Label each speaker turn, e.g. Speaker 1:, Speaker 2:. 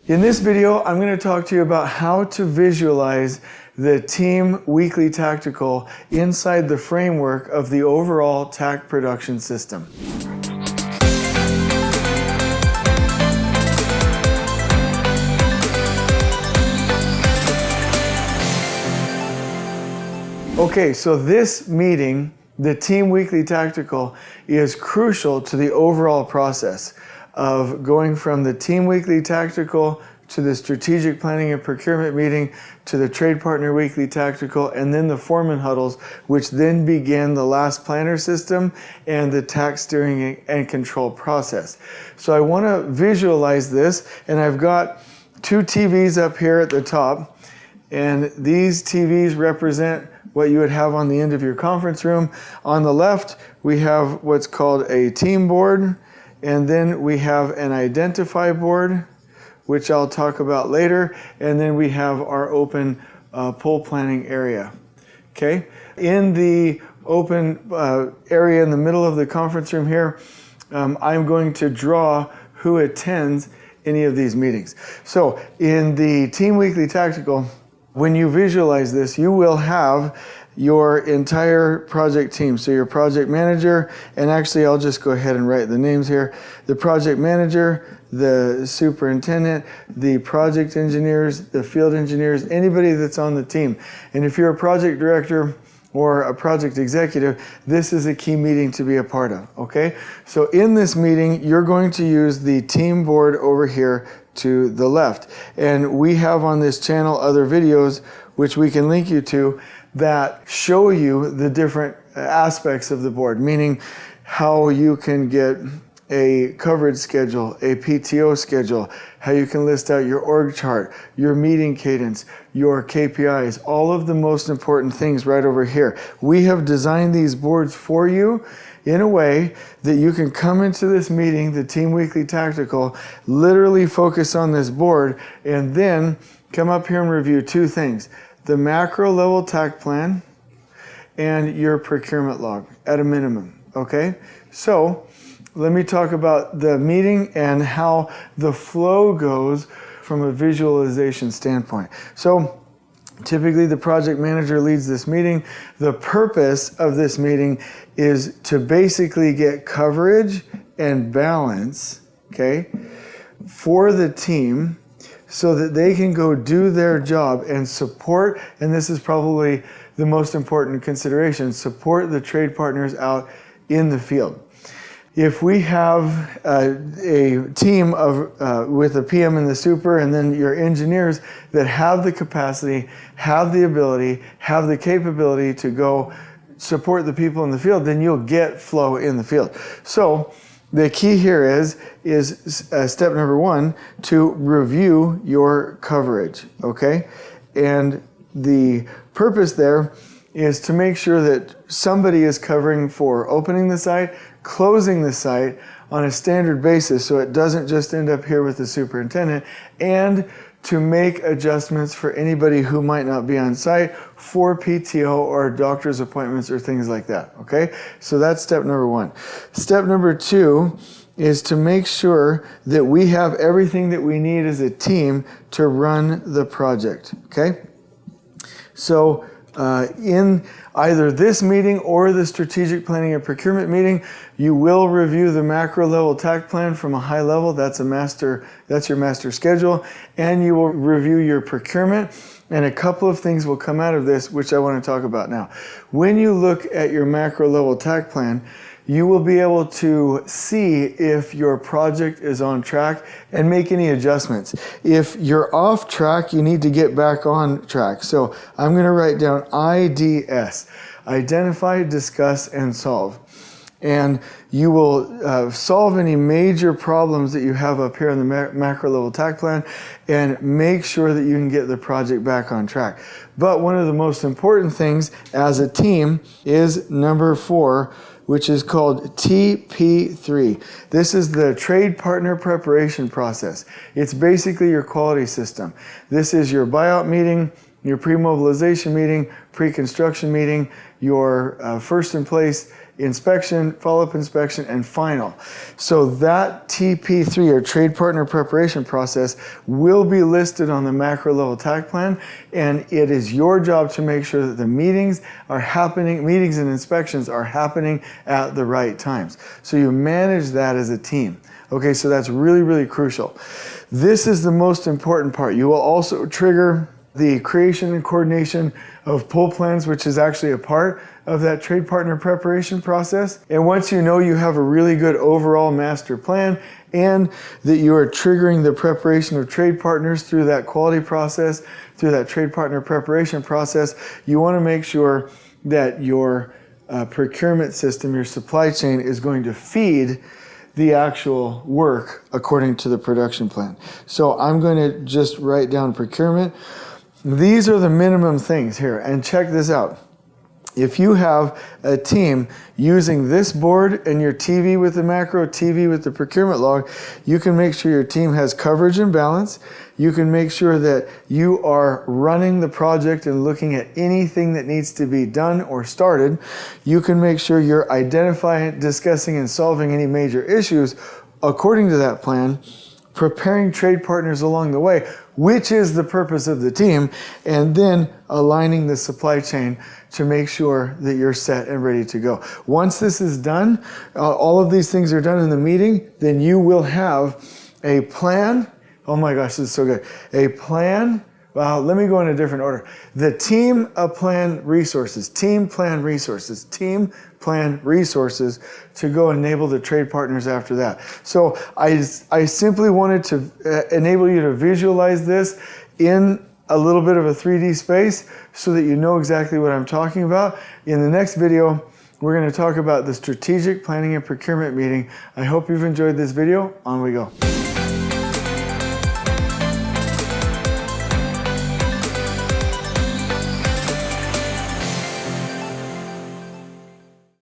Speaker 1: In this video, I'm going to talk to you about how to visualize the team weekly tactical inside the framework of the overall Takt production system. Okay, so this meeting, the team weekly tactical, is crucial to the overall process of going from the team weekly tactical to the strategic planning and procurement meeting to the trade partner weekly tactical, and then the foreman huddles, which then begin the last planner system and the Takt steering and control process. So I want to visualize this, and I've got two TVs up here at the top, and these TVs represent what you would have on the end of your conference room. On the left, we have what's called a team board, and then we have an identify board, which I'll talk about later, and then we have our open poll planning area. Okay? In the open area in the middle of the conference room here, I'm going to draw who attends any of these meetings. So in the Team Weekly Tactical, when you visualize this, you will have your entire project team. So your project manager, and actually I'll just go ahead and write the names here. The project manager, the superintendent, the project engineers, the field engineers, anybody that's on the team. And if you're a project director or a project executive, this is a key meeting to be a part of, okay? So in this meeting, you're going to use the team board over here to the left. And we have on this channel other videos, which we can link you to, that show you the different aspects of the board, meaning how you can get a coverage schedule, a PTO schedule, how you can list out your org chart, your meeting cadence, your KPIs, all of the most important things right over here. We have designed these boards for you in a way that you can come into this meeting, the Team Weekly Tactical, literally focus on this board, and then come up here and review two things: the macro level Takt plan and your procurement log at a minimum, okay? So let me talk about the meeting and how the flow goes from a visualization standpoint. So typically the project manager leads this meeting. The purpose of this meeting is to basically get coverage and balance, okay, for the team so that they can go do their job and support, and this is probably the most important consideration, support the trade partners out in the field. If we have a team of with a PM and the super, and then your engineers that have the capacity, have the ability, have the capability to go support the people in the field, then you'll get flow in the field. So the key here is step number one, to review your coverage, okay? And the purpose there is to make sure that somebody is covering for opening the site, closing the site on a standard basis so it doesn't just end up here with the superintendent, and to make adjustments for anybody who might not be on site for PTO or doctor's appointments or things like that, okay? So that's step number one. Step number two is to make sure that we have everything that we need as a team to run the project, okay? So in either this meeting or the strategic planning and procurement meeting, you will review the macro level Takt plan from a high level. That's your master schedule, and you will review your procurement. And a couple of things will come out of this, which I want to talk about now. When you look at your macro level Takt plan, you will be able to see if your project is on track and make any adjustments. If you're off track, you need to get back on track. So I'm going to write down IDS, identify, discuss, and solve. And you will solve any major problems that you have up here in the macro level Takt plan and make sure that you can get the project back on track. But one of the most important things as a team is number 4, which is called TP3. This is the trade partner preparation process. It's basically your quality system. This is your buyout meeting, your pre-mobilization meeting, pre-construction meeting, your first in place inspection, follow-up inspection, and final. So that TP3 or trade partner preparation process will be listed on the macro level takt plan, and it is your job to make sure that the meetings and inspections are happening at the right times. So you manage that as a team. Okay, so that's really, really crucial. This is the most important part. You will also trigger the creation and coordination of pull plans, which is actually a part of that trade partner preparation process. And once you know you have a really good overall master plan and that you are triggering the preparation of trade partners through that quality process, through that trade partner preparation process, you want to make sure that your procurement system, your supply chain, is going to feed the actual work according to the production plan. So I'm going to just write down procurement. These are the minimum things here, and check this out. If you have a team using this board and your TV with the macro, TV with the procurement log, you can make sure your team has coverage and balance. You can make sure that you are running the project and looking at anything that needs to be done or started. You can make sure you're identifying, discussing, and solving any major issues according to that plan, preparing trade partners along the way, which is the purpose of the team, and then aligning the supply chain to make sure that you're set and ready to go. Once this is done, all of these things are done in the meeting, then you will have a plan. Oh my gosh, this is so good. A plan. Well, let me go in a different order. The team plan resources, team plan resources, team plan resources to go enable the trade partners after that. So I simply wanted to enable you to visualize this in a little bit of a 3D space so that you know exactly what I'm talking about. In the next video, we're going to talk about the strategic planning and procurement meeting. I hope you've enjoyed this video. On we go.